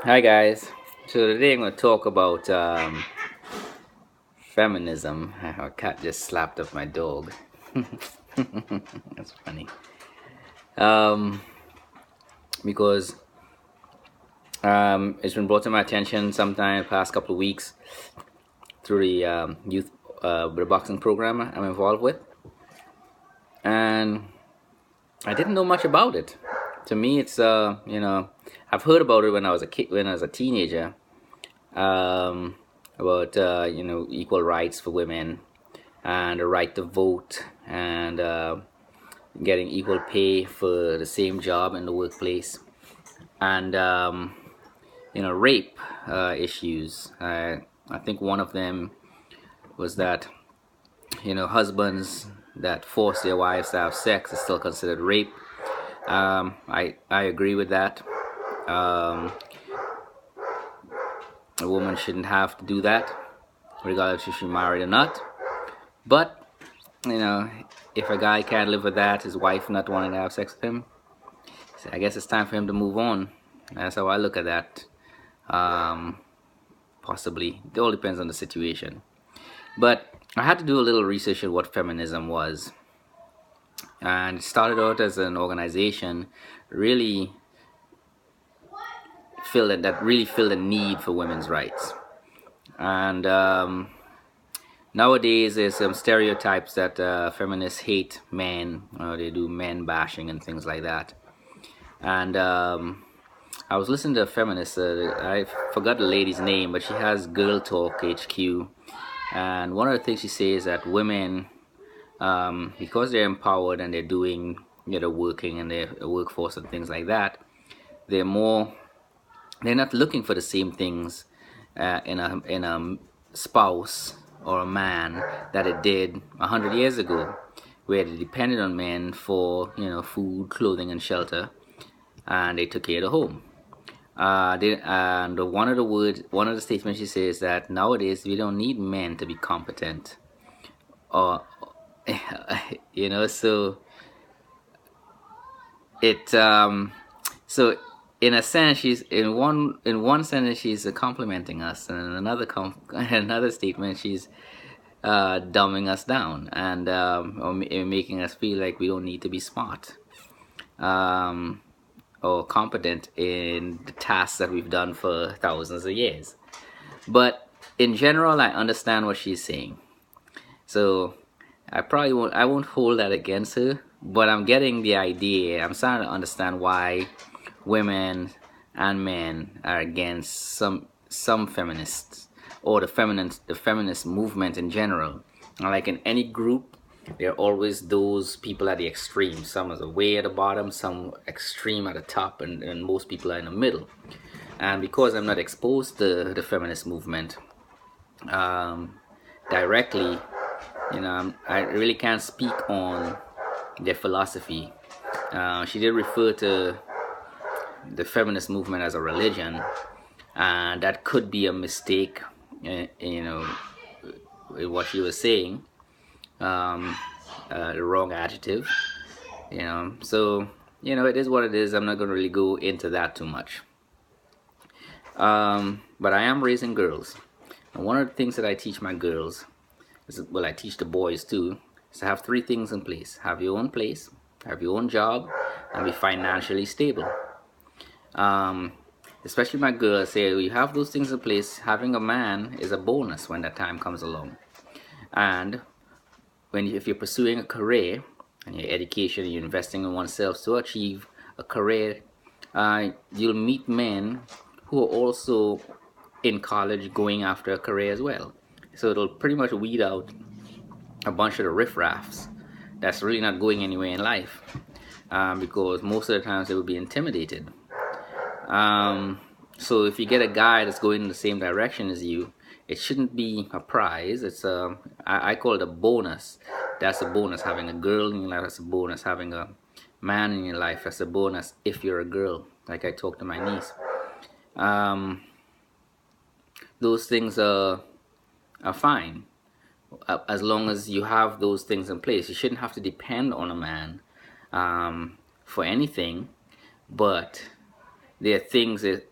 Hi guys. So today I'm going to talk about feminism. Our cat just slapped up my dog. That's funny. Um, because it's been brought to my attention sometime in the past couple of weeks through the youth the boxing program I'm involved with, and I didn't know much about it. To me, it's I've heard about it when I was a kid, when I was a teenager, um, about equal rights for women and the right to vote and getting equal pay for the same job in the workplace and rape issues. I think one of them was that husbands that force their wives to have sex is still considered rape. I agree with that. um, a woman shouldn't have to do that regardless if she's married or not, but you know if a guy can't live with that, his wife not wanting to have sex with him, so I guess it's time for him to move on. That's how I look at that. Um, Possibly. It all depends on the situation. But I had to do a little research on what feminism was. And it started out as an organization really really filled a need for women's rights. And nowadays there's some stereotypes that feminists hate men, they do men bashing and things like that. And I was listening to a feminist. I forgot the lady's name, but she has Girl Talk HQ, and one of the things she says is that women, because they're empowered and they're doing, working in their workforce and things like that, they're more, they're not looking for the same things in a spouse or a man that it did 100 years ago, where they depended on men for food, clothing, and shelter, and they took care of the home. And one of the statements she says that nowadays we don't need men to be competent, or so it so in a sense in one sentence she's complimenting us, and in another statement she's dumbing us down, and making us feel like we don't need to be smart. Um, or competent in the tasks that we've done for thousands of years. But in general, I understand what she's saying. So I won't hold that against her, but I'm getting the idea. I'm starting to understand why women and men are against some feminists, or the feminist movement in general. Like in any group, there are always those people at the extreme. Some are way at the bottom, some extreme at the top, and most people are in the middle. And because I'm not exposed to the feminist movement um, directly, I really can't speak on their philosophy. She did refer to the feminist movement as a religion, and that could be a mistake, in what she was saying, um, the wrong adjective. So it is what it is. I'm not going to really go into that too much. But I am raising girls, and one of the things that I teach my girls well, I teach the boys too, is to have three things in place: have your own place, have your own job, and be financially stable. um, Especially my girls say, you have those things in place, having a man is a bonus when that time comes along. And if you're pursuing a career and your education, you're investing in oneself to achieve a career, you'll meet men who are also in college going after a career as well. So it'll pretty much weed out a bunch of the riffraffs that's really not going anywhere in life, because most of the times they will be intimidated. So if you get a guy that's going in the same direction as you, it shouldn't be a prize. I call it a bonus. That's a bonus. Having a girl in your life, that's a bonus. Having a man in your life, that's a bonus. If you're a girl, like I talked to my niece, those things are fine, as long as you have those things in place. You shouldn't have to depend on a man for anything, but there are things that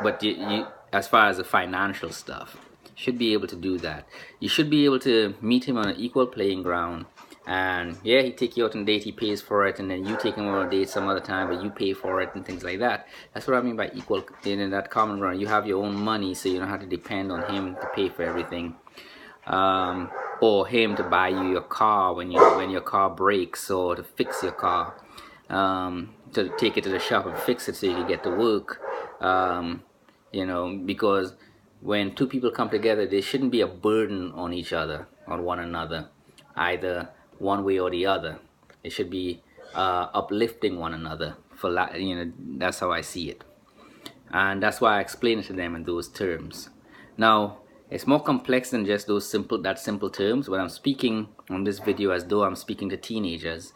but you, as far as the financial stuff, should be able to do that. You should be able to meet him on an equal playing ground. And yeah, he take you out on a date, he pays for it, and then you take him on a date some other time, but you pay for it and things like that. That's what I mean by equal, in that common ground. You have your own money, so you don't have to depend on him to pay for everything, or him to buy you your car when your car breaks, or to fix your car, to take it to the shop and fix it so you can get to work. You know, because when two people come together, there shouldn't be a burden on each other, on one another, either one way or the other. It should be uplifting one another. You know, that's how I see it, and that's why I explain it to them in those terms. Now, it's more complex than just those simple terms. When I'm speaking on this video, as though I'm speaking to teenagers,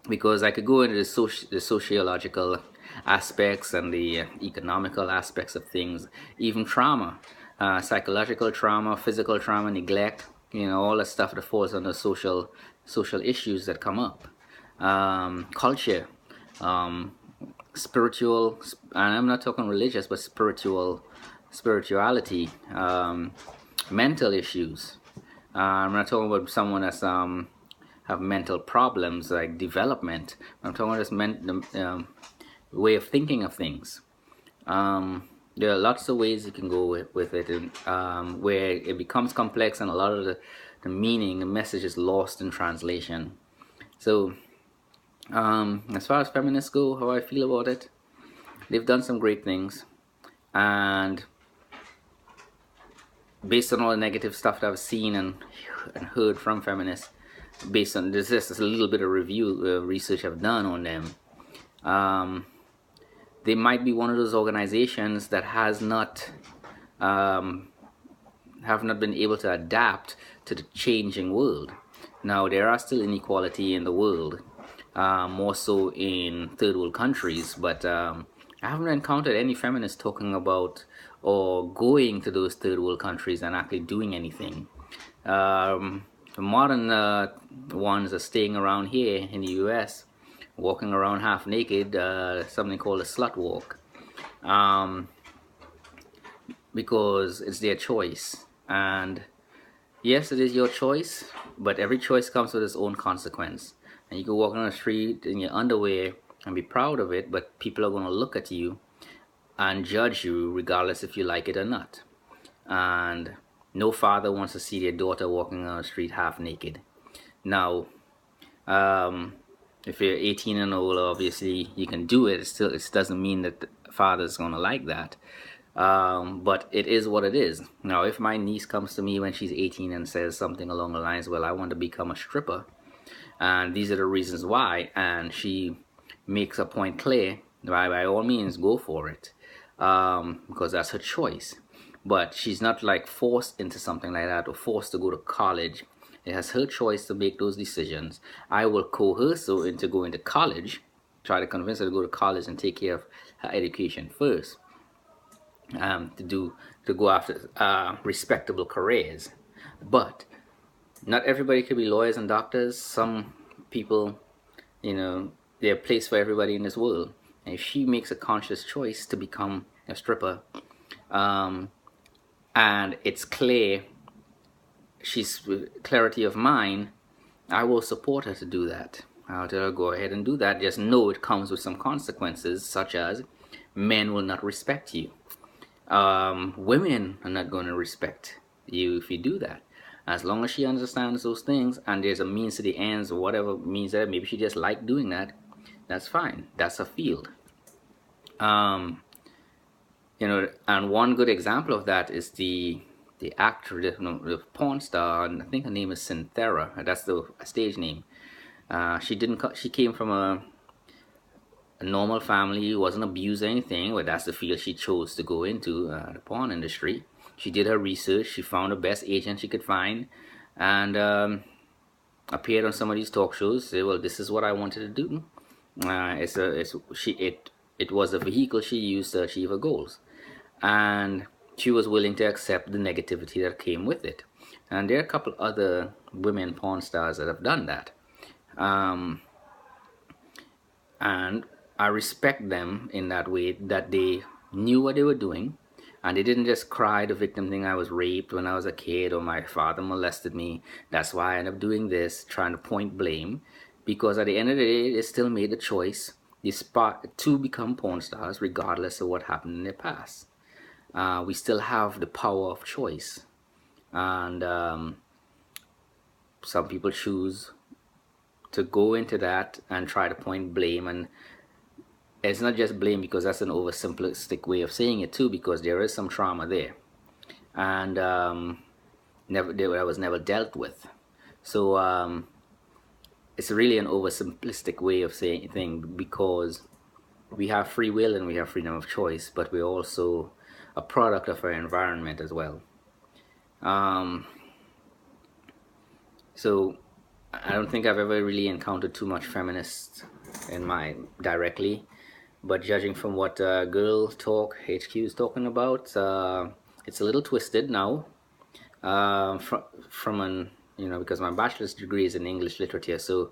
because I could go into the sociological aspects and the economical aspects of things, even trauma, psychological trauma, physical trauma, neglect, you know, all the stuff that falls under social issues that come up, culture, spiritual, and I'm not talking religious, but spirituality, mental issues. I'm not talking about someone that's have mental problems like development. I'm talking about this way of thinking of things. There are lots of ways you can go with it, and where it becomes complex, and a lot of the meaning, the message is lost in translation. So as far as feminists go, how I feel about it, they've done some great things, and based on all the negative stuff that I've seen and heard from feminists, based on this is a little bit of research I've done on them, they might be one of those organizations that have not been able to adapt to the changing world. Now, there are still inequality in the world, more so in third world countries, but I haven't encountered any feminists talking about or going to those third world countries and actually doing anything. The modern ones are staying around here in the US, walking around half naked, something called a slut walk, because it's their choice. And yes, it is your choice, but every choice comes with its own consequence. And you can walk on the street in your underwear and be proud of it, but people are going to look at you and judge you regardless if you like it or not. And no father wants to see their daughter walking on the street half naked. Now, if you're 18 and older, obviously you can do it. It doesn't mean that the father's going to like that. But it is what it is. Now, if my niece comes to me when she's 18 and says something along the lines, well, I want to become a stripper, and these are the reasons why, and she makes a point clear, by all means, go for it, because that's her choice. But she's not like forced into something like that, or forced to go to college. It has her choice to make those decisions. I will coerce her into going to college, try to convince her to go to college and take care of her education first, to go after respectable careers. But not everybody can be lawyers and doctors. Some people, you know, there are a place for everybody in this world. And if she makes a conscious choice to become a stripper, and it's clear, she's clarity of mind, I will support her to do that. I'll tell her, go ahead and do that. Just know it comes with some consequences, such as men will not respect you. Women are not going to respect you if you do that. As long as she understands those things, and there's a means to the ends, or whatever means that, maybe she just likes doing that, that's fine. That's a field. You know, and one good example of that is the actor, the porn star, and I think her name is Cynthia. That's the stage name. She came from a normal family, wasn't abused or anything, but that's the field she chose to go into, the porn industry. She did her research. She found the best agent she could find, and appeared on some of these talk shows. Say, well, this is what I wanted to do. It was a vehicle she used to achieve her goals, and she was willing to accept the negativity that came with it. And there are a couple other women porn stars that have done that, and I respect them in that way, that they knew what they were doing, and they didn't just cry the victim thing, I was raped when I was a kid, or my father molested me, that's why I ended up doing this, trying to point blame. Because at the end of the day, they still made the choice to become porn stars regardless of what happened in their past. We still have the power of choice. And some people choose to go into that and try to point blame. And it's not just blame, because that's an oversimplistic way of saying it too, because there is some trauma there. And that was never dealt with. So it's really an oversimplistic way of saying thing, because we have free will and we have freedom of choice, but we're also a product of our environment as well. So I don't think I've ever really encountered too much feminists in my directly, but judging from what Girl Talk HQ is talking about, it's a little twisted now. From an, because my bachelor's degree is in English literature, so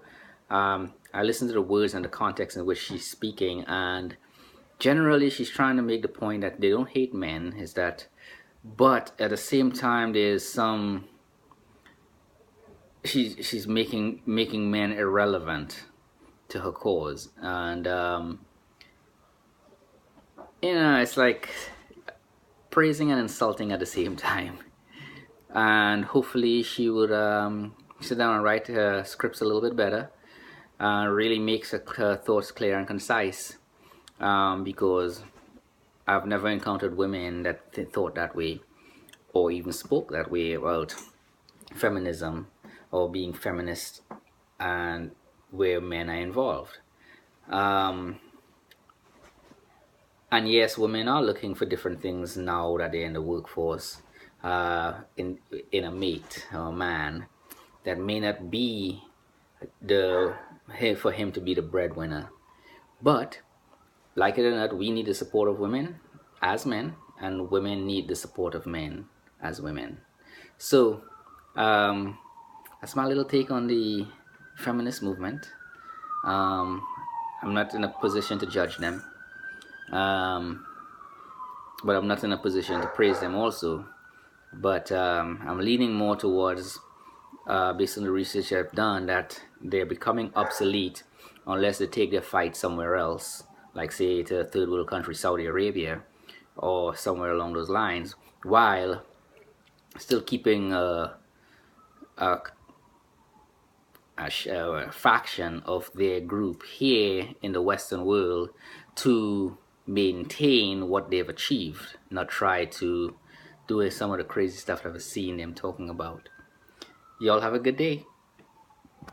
I listen to the words and the context in which she's speaking, and generally she's trying to make the point that they don't hate men, is that, but at the same time there's some, she's making men irrelevant to her cause, and it's like praising and insulting at the same time. And hopefully she would sit down and write her scripts a little bit better, really makes her thoughts clear and concise, because I've never encountered women that thought that way or even spoke that way about feminism or being feminist, and where men are involved. And yes, women are looking for different things now that they're in the workforce, in a mate or a man that may not be for him to be the breadwinner. But like it or not, we need the support of women as men, and women need the support of men as women. So that's my little take on the feminist movement. I'm not in a position to judge them, but I'm not in a position to praise them also. But I'm leaning more towards, based on the research I've done, that they're becoming obsolete unless they take their fight somewhere else, like say to a third world country, Saudi Arabia, or somewhere along those lines, while still keeping a faction of their group here in the Western world to maintain what they've achieved, not try to do some of the crazy stuff that I've seen them talking about. Y'all have a good day.